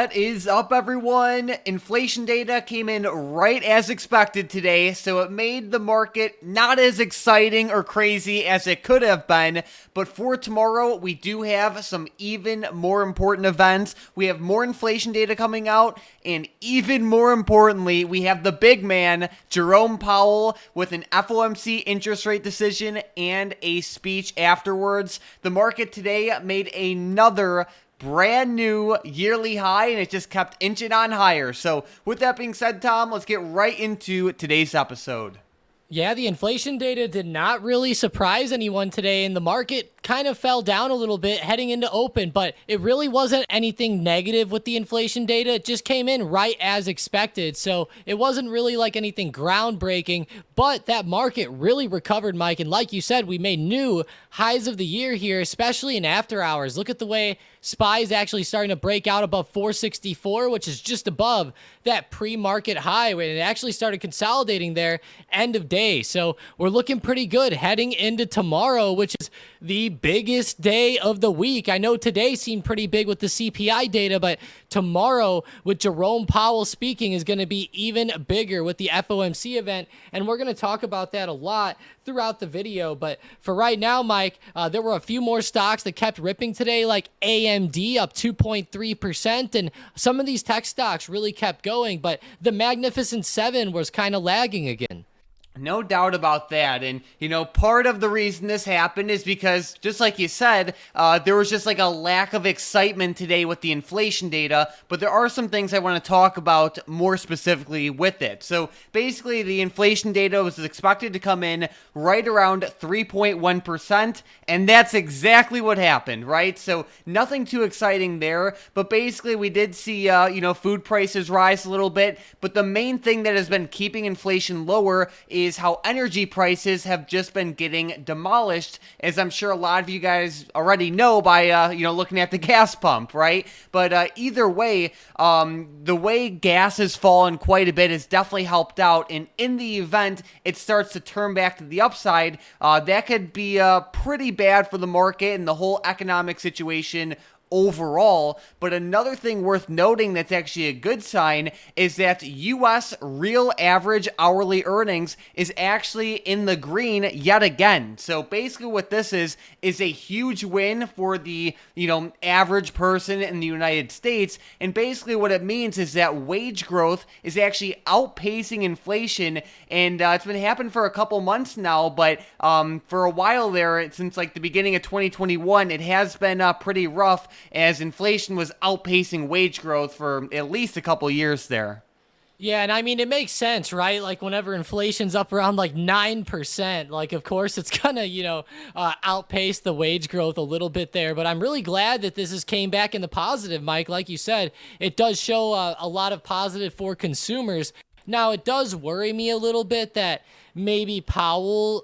What is up, everyone? Inflation data came in right as expected today, so it made the market not as exciting or crazy as it could have been. But for tomorrow, we do have some even more important events. We have more inflation data coming out, and even more importantly, we have the big man, Jerome Powell, with an FOMC interest rate decision and a speech afterwards. The market today made another brand new yearly high, and it just kept inching on higher. So with that being said, Tom, let's get right into today's episode. Yeah, the inflation data did not really surprise anyone today, and the market kind of fell down a little bit heading into open, but it really wasn't anything negative with the inflation data. It just came in right as expected, so it wasn't really like anything groundbreaking, but that market really recovered, Mike, and like you said, we made new highs of the year here, especially in after hours. Look at the way SPY is actually starting to break out above 464, which is just above that pre-market high, and it actually started consolidating there end of day. So we're looking pretty good heading into tomorrow, which is the biggest day of the week. I know today seemed pretty big with the CPI data, but tomorrow with Jerome Powell speaking is going to be even bigger with the FOMC event, and we're going to talk about that a lot throughout the video. But for right now, Mike, there were a few more stocks that kept ripping today, like AMD up 2.3%, and some of these tech stocks really kept going, but the Magnificent Seven was kind of lagging again. No doubt about that. And, part of the reason this happened is because, just like you said, there was just like a lack of excitement today with the inflation data. But there are some things I want to talk about more specifically with it. So basically, the inflation data was expected to come in right around 3.1%. And that's exactly what happened, right? So nothing too exciting there. But basically, we did see, food prices rise a little bit. But the main thing that has been keeping inflation lower is how energy prices have just been getting demolished, as I'm sure a lot of you guys already know by, looking at the gas pump, right? But either way, the way gas has fallen quite a bit has definitely helped out, and in the event it starts to turn back to the upside, that could be pretty bad for the market and the whole economic situation overall. But another thing worth noting that's actually a good sign is that U.S. real average hourly earnings is actually in the green yet again. So basically what this is a huge win for the, average person in the United States. And basically what it means is that wage growth is actually outpacing inflation. And it's been happening for a couple months now, but for a while there, since like the beginning of 2021, it has been pretty rough, as inflation was outpacing wage growth for at least a couple years there. Yeah, and I mean, it makes sense, right? Like, whenever inflation's up around like 9%, like, of course, it's gonna, outpace the wage growth a little bit there. But I'm really glad that this has came back in the positive, Mike. Like you said, it does show a lot of positive for consumers. Now, it does worry me a little bit that maybe Powell,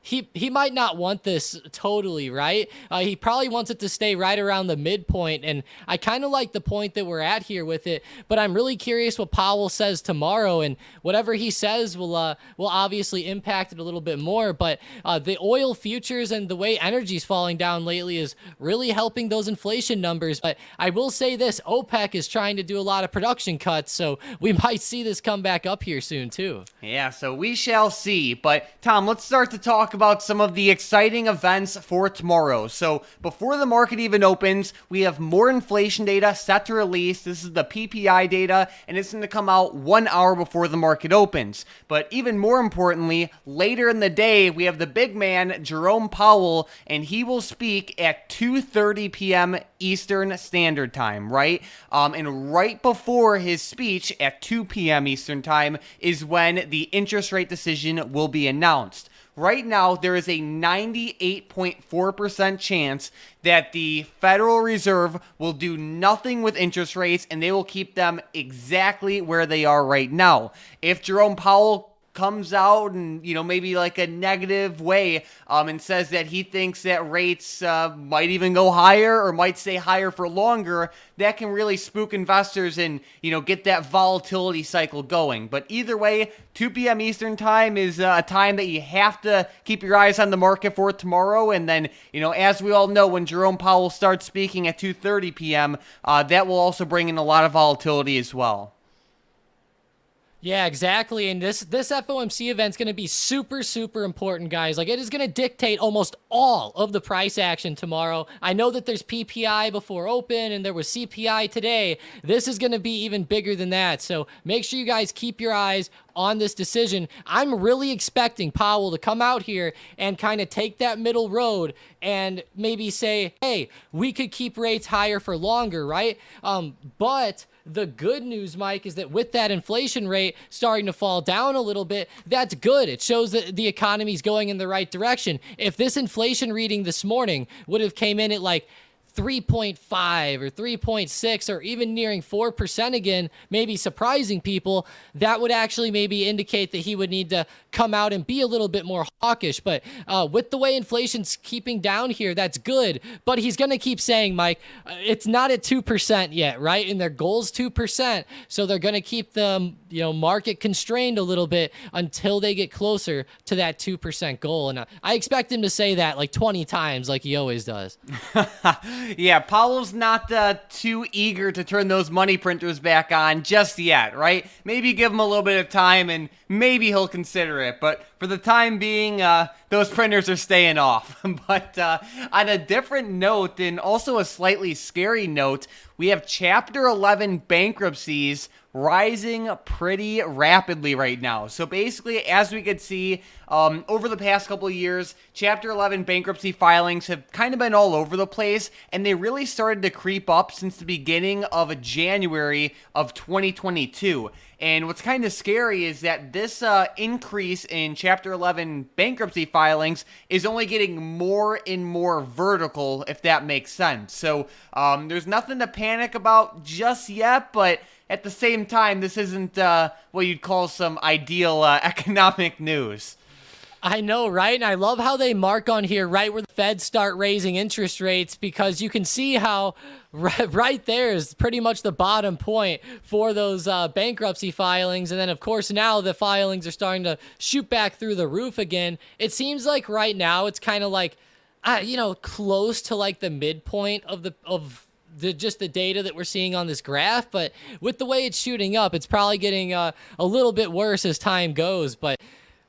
he might not want this totally, right? He probably wants it to stay right around the midpoint, and I kind of like the point that we're at here with it, but I'm really curious what Powell says tomorrow, and whatever he says will obviously impact it a little bit more, but the oil futures and the way energy's falling down lately is really helping those inflation numbers. But I will say this, OPEC is trying to do a lot of production cuts, so we might see this come back up here soon too. Yeah, so we shall see. But Tom, let's start to talk about some of the exciting events for tomorrow. So before the market even opens, we have more inflation data set to release. This is the PPI data, and it's going to come out 1 hour before the market opens. But even more importantly, later in the day, we have the big man, Jerome Powell, and he will speak at 2:30 p.m. Eastern Standard Time, right? And right before his speech at 2 p.m. Eastern Time is when the interest rate decision will be announced. Right now, there is a 98.4% chance that the Federal Reserve will do nothing with interest rates, and they will keep them exactly where they are right now. If Jerome Powell comes out and, maybe like a negative way and says that he thinks that rates might even go higher or might stay higher for longer, that can really spook investors and, get that volatility cycle going. But either way, 2 p.m. Eastern time is a time that you have to keep your eyes on the market for tomorrow. And then, as we all know, when Jerome Powell starts speaking at 2:30 p.m., that will also bring in a lot of volatility as well. Yeah, exactly. And this FOMC event is going to be super, super important, guys. Like, it is going to dictate almost all of the price action tomorrow. I know that there's PPI before open and there was CPI today. This is going to be even bigger than that. So make sure you guys keep your eyes on this decision. I'm really expecting Powell to come out here and kind of take that middle road and maybe say, hey, we could keep rates higher for longer, right? But the good news, Mike, is that with that inflation rate starting to fall down a little bit, that's good. It shows that the economy is going in the right direction. If this inflation reading this morning would have came in at like 3.5 or 3.6 or even nearing 4% again, maybe surprising people, that would actually maybe indicate that he would need to come out and be a little bit more hawkish. But with the way inflation's keeping down here, that's good. But he's going to keep saying, Mike, it's not at 2% yet, right? And their goal's 2%. So they're going to keep the market constrained a little bit until they get closer to that 2% goal. And I expect him to say that like 20 times like he always does. Yeah, Powell's not too eager to turn those money printers back on just yet, right? Maybe give him a little bit of time and maybe he'll consider it. But for the time being, those printers are staying off. But on a different note, and also a slightly scary note, we have Chapter 11 bankruptcies rising pretty rapidly right now. So basically, as we could see, over the past couple of years, Chapter 11 bankruptcy filings have kind of been all over the place, and they really started to creep up since the beginning of January of 2022. And what's kind of scary is that this increase in Chapter 11 bankruptcy filings is only getting more and more vertical, if that makes sense. So there's nothing to panic about just yet, but at the same time, this isn't what you'd call some ideal economic news. I know, right? And I love how they mark on here right where the Feds start raising interest rates, because you can see how right there is pretty much the bottom point for those bankruptcy filings. And then, of course, now the filings are starting to shoot back through the roof again. It seems like right now it's kind of like, close to like the midpoint of just the data that we're seeing on this graph. But with the way it's shooting up, it's probably getting a little bit worse as time goes. But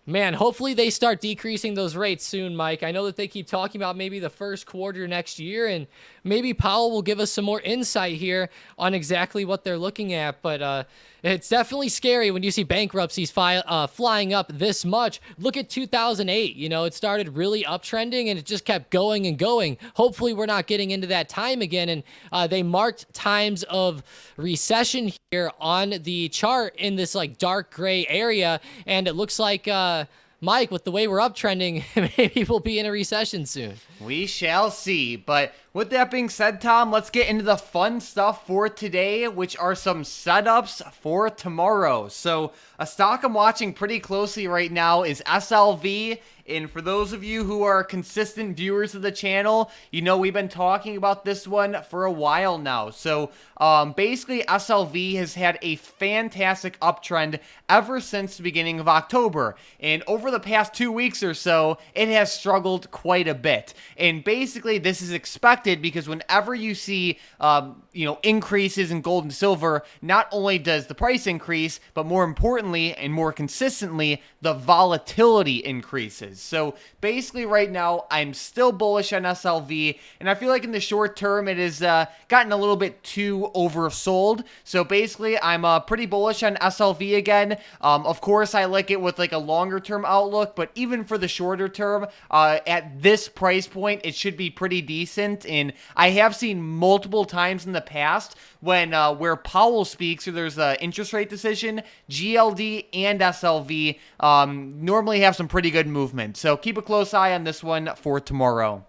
man, hopefully they start decreasing those rates soon, Mike. I know that they keep talking about maybe the first quarter next year, and maybe Powell will give us some more insight here on exactly what they're looking at. But it's definitely scary when you see bankruptcies flying up this much. Look at 2008. It started really uptrending, and it just kept going and going. Hopefully we're not getting into that time again. And they marked times of recession here on the chart in this like dark gray area, and it looks like Mike, with the way we're uptrending, maybe we'll be in a recession soon. We shall see. But with that being said, Tom, let's get into the fun stuff for today, which are some setups for tomorrow. So a stock I'm watching pretty closely right now is SLV. And for those of you who are consistent viewers of the channel, we've been talking about this one for a while now. So basically, SLV has had a fantastic uptrend ever since the beginning of October. And over the past 2 weeks or so, it has struggled quite a bit. And basically, this is expected because whenever you see, increases in gold and silver, not only does the price increase, but more importantly and more consistently, the volatility increases. So basically right now, I'm still bullish on SLV, and I feel like in the short term, it has gotten a little bit too oversold. So basically, I'm pretty bullish on SLV again. Of course, I like it with like a longer term outlook, but even for the shorter term, at this price point, it should be pretty decent. And I have seen multiple times in the past when where Powell speaks or there's an interest rate decision, GLD and SLV normally have some pretty good movement. So keep a close eye on this one for tomorrow.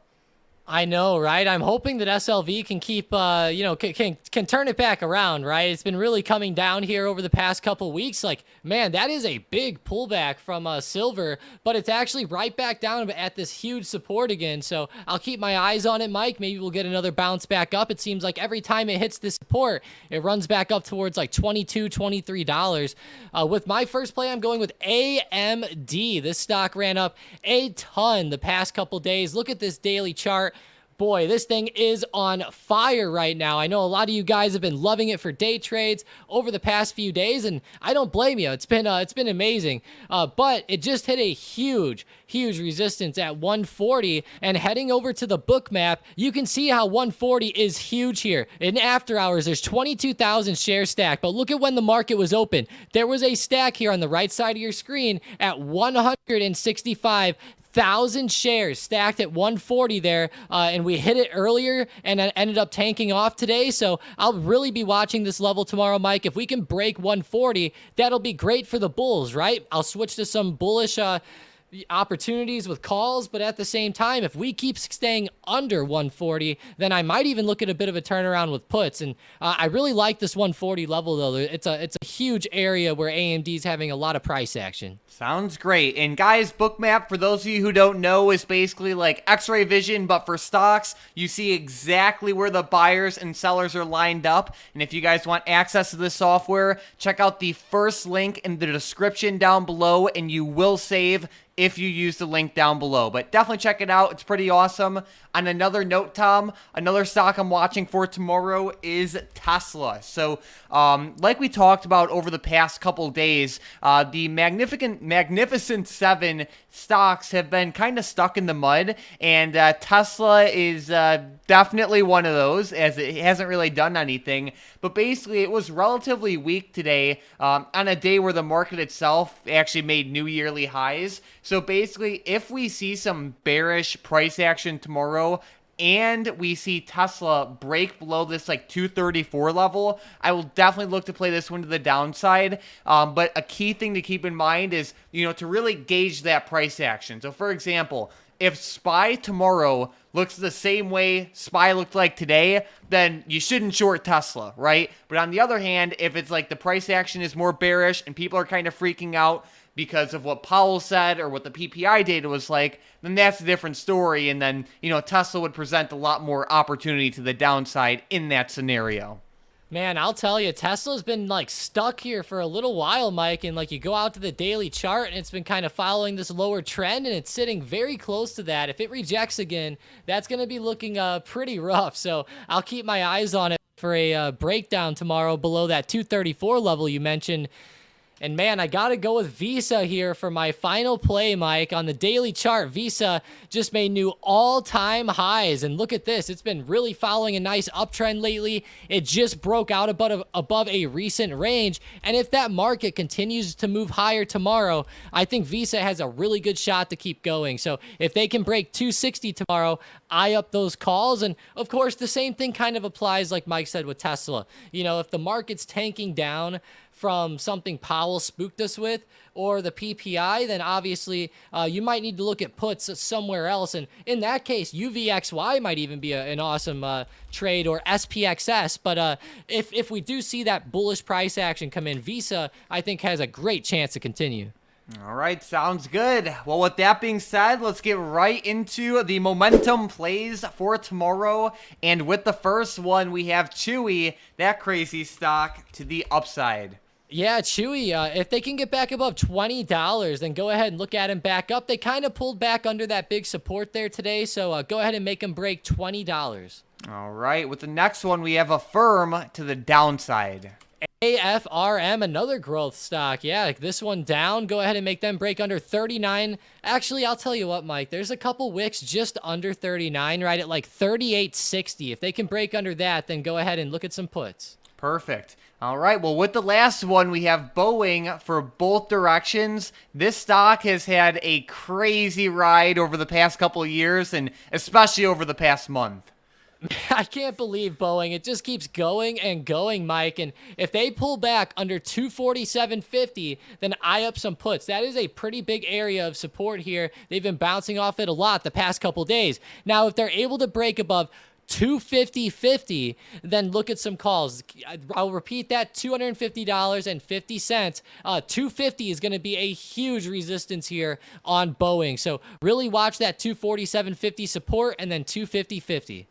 I know, right? I'm hoping that SLV can keep, can turn it back around, right? It's been really coming down here over the past couple weeks. Like, man, that is a big pullback from silver, but it's actually right back down at this huge support again. So I'll keep my eyes on it, Mike. Maybe we'll get another bounce back up. It seems like every time it hits this support, it runs back up towards like $22, $23. With my first play, I'm going with AMD. This stock ran up a ton the past couple days. Look at this daily chart. Boy, this thing is on fire right now. I know a lot of you guys have been loving it for day trades over the past few days, and I don't blame you. It's been amazing. But it just hit a huge resistance at 140, and heading over to the book map, you can see how 140 is huge here. In after hours, there's 22,000 shares stacked, but look at when the market was open. There was a stack here on the right side of your screen at 165,000 shares stacked at 140 there, and we hit it earlier and ended up tanking off today. So I'll really be watching this level tomorrow, Mike. If we can break 140, that'll be great for the bulls, right? I'll switch to some bullish opportunities with calls, but at the same time, if we keep staying under 140, then I might even look at a bit of a turnaround with puts. And I really like this 140 level, though. It's a huge area where AMD's having a lot of price action. Sounds great. And guys, Bookmap, for those of you who don't know, is basically like X-ray vision, but for stocks. You see exactly where the buyers and sellers are lined up. And if you guys want access to this software, check out the first link in the description down below, and you will save if you use the link down below. But definitely check it out. It's pretty awesome. On another note, Tom, another stock I'm watching for tomorrow is Tesla. So like we talked about over the past couple days, the Magnificent Seven stocks have been kind of stuck in the mud, and Tesla is definitely one of those, as it hasn't really done anything. But basically, it was relatively weak today on a day where the market itself actually made new yearly highs. So basically, if we see some bearish price action tomorrow, and we see Tesla break below this like 234 level, I will definitely look to play this one to the downside. But a key thing to keep in mind is, to really gauge that price action. So for example, if SPY tomorrow looks the same way SPY looked like today, then you shouldn't short Tesla, right? But on the other hand, if it's like the price action is more bearish and people are kind of freaking out because of what Powell said or what the PPI data was like, then that's a different story. And then, Tesla would present a lot more opportunity to the downside in that scenario. Man, I'll tell you, Tesla's been like stuck here for a little while, Mike, and like you go out to the daily chart and it's been kind of following this lower trend, and it's sitting very close to that. If it rejects again, that's going to be looking pretty rough. So I'll keep my eyes on it for a breakdown tomorrow below that 234 level you mentioned. And man, I got to go with Visa here for my final play, Mike. On the daily chart, Visa just made new all-time highs. And look at this. It's been really following a nice uptrend lately. It just broke out above a recent range. And if that market continues to move higher tomorrow, I think Visa has a really good shot to keep going. So if they can break 260 tomorrow, eye up those calls. And of course, the same thing kind of applies, like Mike said, with Tesla. If the market's tanking down from something Powell spooked us with, or the PPI, then obviously you might need to look at puts somewhere else. And in that case, UVXY might even be an awesome trade, or SPXS. But if we do see that bullish price action come in, Visa, I think, has a great chance to continue. All right, sounds good. Well, with that being said, let's get right into the momentum plays for tomorrow. And with the first one, we have Chewy, that crazy stock, to the upside. Yeah, Chewy, if they can get back above $20, then go ahead and look at them back up. They kind of pulled back under that big support there today, so go ahead and make them break $20. All right, with the next one, we have Affirm to the downside. AFRM, another growth stock. Yeah, this one down. Go ahead and make them break under 39. Actually, I'll tell you what, Mike. There's a couple wicks just under 39, right at like 38.60. If they can break under that, then go ahead and look at some puts. Perfect. All right, well, with the last one, we have Boeing for both directions. This stock has had a crazy ride over the past couple of years, and especially over the past month. I can't believe Boeing. It just keeps going and going, Mike. And if they pull back under 247.50, then eye up some puts. That is a pretty big area of support here. They've been bouncing off it a lot the past couple days. Now, if they're able to break above 250.50, then look at some calls. I'll repeat that, $250.50. 250 is going to be a huge resistance here on Boeing. So really watch that 247.50 support and then 250.50.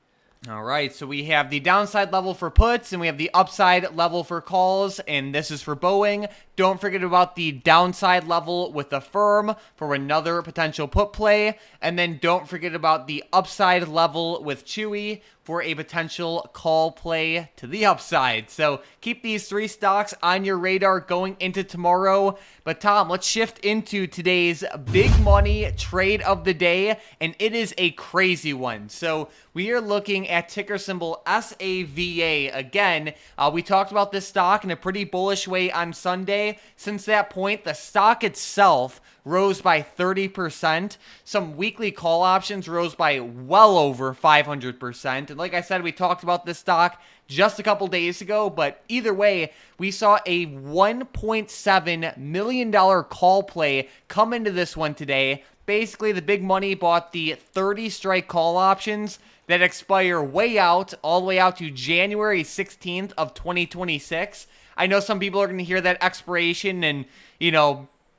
All right, so we have the downside level for puts and we have the upside level for calls, and this is for Boeing. Don't forget about the downside level with the firm for another potential put play, and then don't forget about the upside level with Chewy for a potential call play to the upside. So keep these three stocks on your radar going into tomorrow. But Tom, let's shift into today's big money trade of the day, and it is a crazy one. So we are looking at ticker symbol SAVA. Again, we talked about this stock in a pretty bullish way on Sunday. Since that point, the stock itself rose by 30%. Some weekly call options rose by well over 500%. And like I said, we talked about this stock just a couple days ago, but either way, we saw a $1.7 million call play come into this one today. Basically, the big money bought the 30 strike call options that expire way out, all the way out to January 16th of 2026. I know some people are going to hear that expiration and,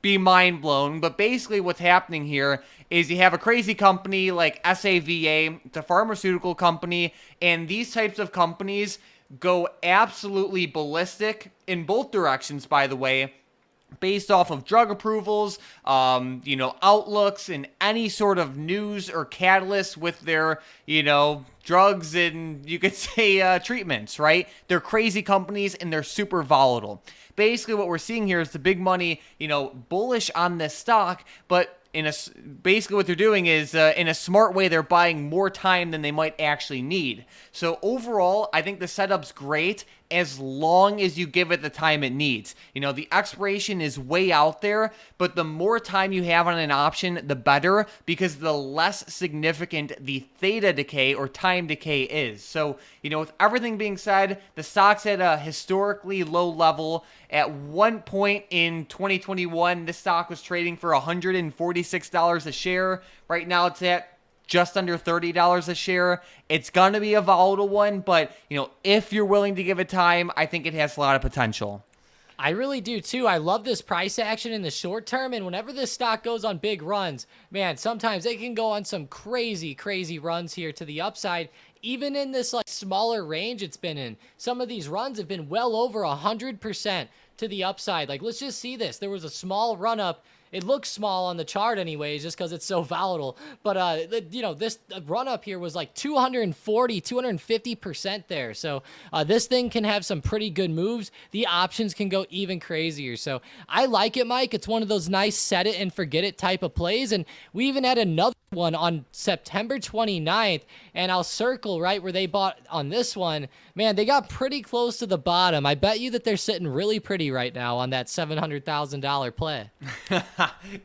be mind blown, but basically what's happening here is you have a crazy company like SAVA, it's a pharmaceutical company, and these types of companies go absolutely ballistic in both directions, by the way, based off of drug approvals, outlooks, and any sort of news or catalyst with their, drugs and you could say treatments, right? They're crazy companies and they're super volatile. Basically what we're seeing here is the big money, bullish on this stock, but basically what they're doing is in a smart way, they're buying more time than they might actually need. So overall, I think the setup's great as long as you give it the time it needs. The expiration is way out there, but the more time you have on an option, the better, because the less significant the theta decay or time decay is. So, with everything being said, the stock's at a historically low level. At one point in 2021, this stock was trading for $146 a share. Right now, it's at just under $30 a share. It's going to be a volatile one, but, if you're willing to give it time, I think it has a lot of potential. I really do too. I love this price action in the short term, and whenever this stock goes on big runs, man, sometimes they can go on some crazy, crazy runs here to the upside. Even in this smaller range it's been in, some of these runs have been well over 100% to the upside. Let's just see this. There was a small run up. It looks small on the chart anyways, just because it's so volatile. But, this run up here was 240, 250% there. So this thing can have some pretty good moves. The options can go even crazier. So I like it, Mike. It's one of those nice set it and forget it type of plays. And we even had another one on September 29th, and I'll circle right where they bought on this one. Man, they got pretty close to the bottom. I bet you that they're sitting really pretty right now on that $700,000 play.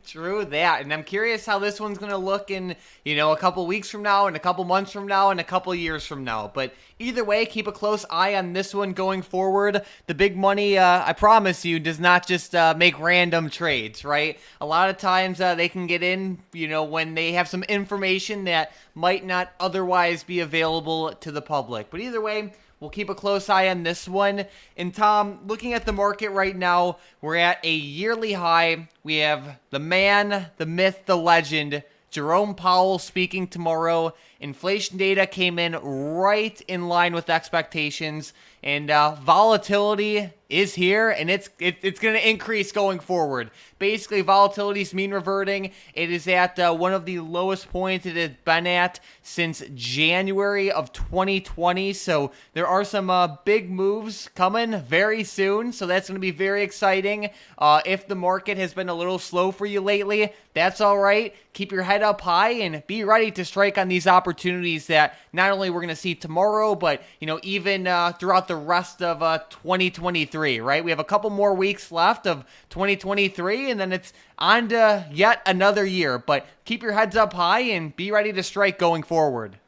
True that. And I'm curious how this one's going to look in, a couple weeks from now and a couple months from now and a couple years from now. But either way, keep a close eye on this one going forward. The big money, I promise you, does not just make random trades, right? A lot of times they can get in, when they have some information that might not otherwise be available to the public. But either way, we'll keep a close eye on this one. And Tom, looking at the market right now, we're at a yearly high. We have the man, the myth, the legend, Jerome Powell speaking tomorrow. Inflation data came in right in line with expectations, and volatility is here, and it's going to increase going forward. Basically, volatility is mean reverting. It is at one of the lowest points it has been at since January of 2020. So there are some big moves coming very soon. So that's going to be very exciting. If the market has been a little slow for you lately, that's all right. Keep your head up high and be ready to strike on these opportunities that not only we're going to see tomorrow, but even throughout the rest of 2023. Right? We have a couple more weeks left of 2023, and then it's on to yet another year. But keep your heads up high and be ready to strike going forward.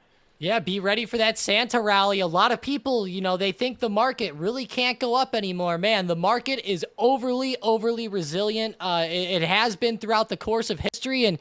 Yeah, be ready for that Santa rally. A lot of people, they think the market really can't go up anymore. Man, the market is overly resilient. It has been throughout the course of history. And,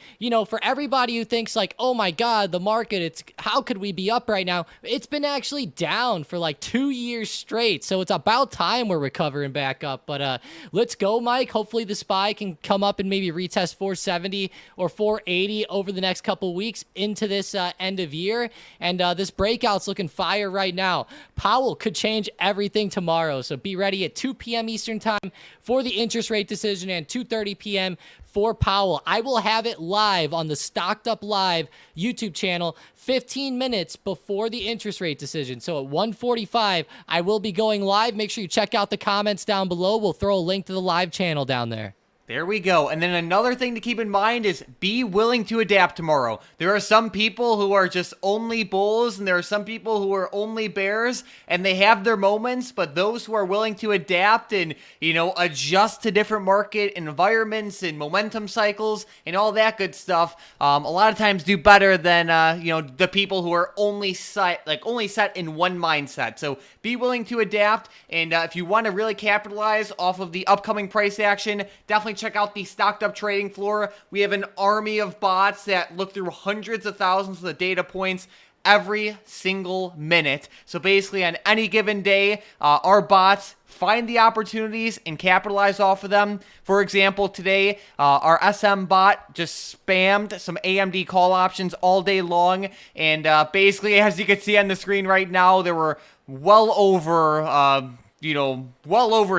for everybody who thinks like, oh my God, the market, how could we be up right now? It's been actually down for like 2 years straight. So it's about time we're recovering back up. But let's go, Mike. Hopefully the SPY can come up and maybe retest 470 or 480 over the next couple weeks into this end of year. And this breakout's looking fire right now. Powell could change everything tomorrow. So be ready at 2 p.m. Eastern time for the interest rate decision and 2:30 p.m. for Powell. I will have it live on the Stocked Up Live YouTube channel 15 minutes before the interest rate decision. So at 1:45, I will be going live. Make sure you check out the comments down below. We'll throw a link to the live channel down there. There we go. And then another thing to keep in mind is be willing to adapt tomorrow. There are some people who are just only bulls, and there are some people who are only bears, and they have their moments, but those who are willing to adapt and, adjust to different market environments and momentum cycles and all that good stuff, a lot of times do better than, the people who are only set in one mindset. So be willing to adapt. And if you want to really capitalize off of the upcoming price action, definitely check out the Stocked Up trading floor. We have an army of bots that look through hundreds of thousands of data points every single minute. So basically on any given day, our bots find the opportunities and capitalize off of them. For example, today, our SM bot just spammed some AMD call options all day long. And basically, as you can see on the screen right now, there were well over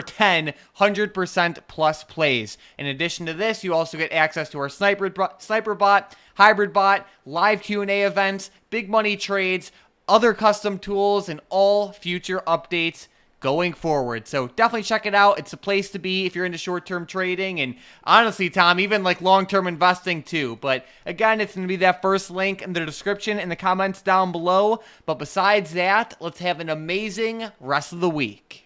10 100% plus plays. In addition to this, you also get access to our sniper bot, hybrid bot, live Q&A events, big money trades, other custom tools, and all future updates going forward. So definitely check it out. It's a place to be if you're into short-term trading, and honestly, Tom, even like long-term investing too. But again, it's going to be that first link in the description and the comments down below. But besides that, let's have an amazing rest of the week.